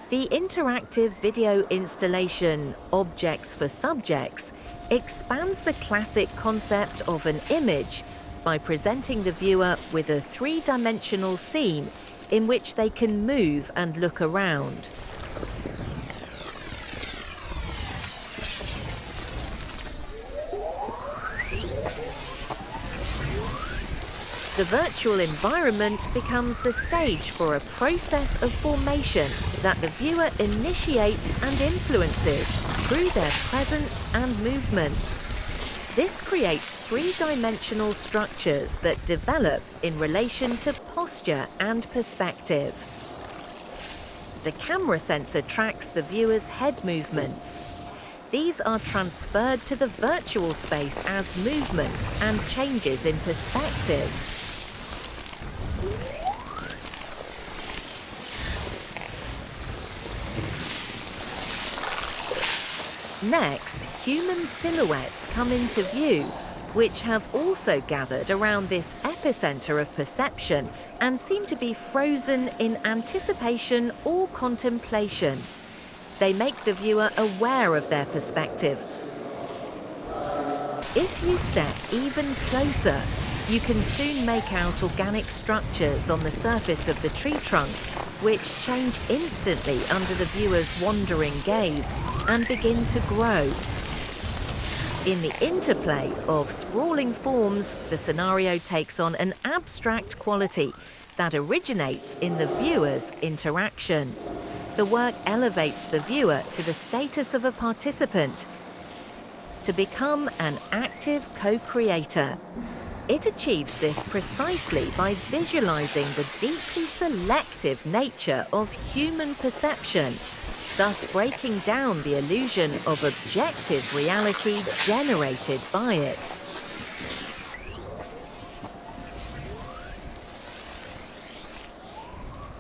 The interactive video installation Objects for Subjects expands the classic concept of an image by presenting the viewer with a three-dimensional scene in which they can move and look around. The virtual environment becomes the stage for a process of formation that the viewer initiates and influences through their presence and movements. This creates three-dimensional structures that develop in relation to posture and perspective. The camera sensor tracks the viewer's head movements. These are transferred to the virtual space as movements and changes in perspective. Next, human silhouettes come into view, which have also gathered around this epicenter of perception and seem to be frozen in anticipation or contemplation. They make the viewer aware of their perspective. If you step even closer, you can soon make out organic structures on the surface of the tree trunk, which change instantly under the viewer's wandering gaze and begin to grow. In the interplay of sprawling forms, the scenario takes on an abstract quality that originates in the viewer's interaction. The work elevates the viewer to the status of a participant, to become an active co-creator. It achieves this precisely by visualizing the deeply selective nature of human perception, thus breaking down the illusion of objective reality generated by it.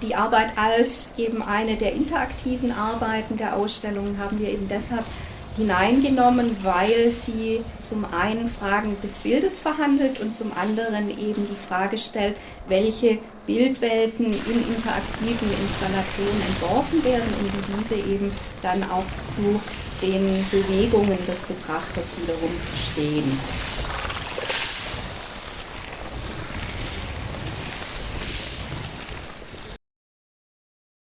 Die Arbeit als eben eine der interaktiven Arbeiten der Ausstellung haben wir eben deshalb hineingenommen, weil sie zum einen Fragen des Bildes verhandelt und zum anderen eben die Frage stellt, welche Bildwelten in interaktiven Installationen entworfen werden und wie diese eben dann auch zu den Bewegungen des Betrachters wiederum stehen.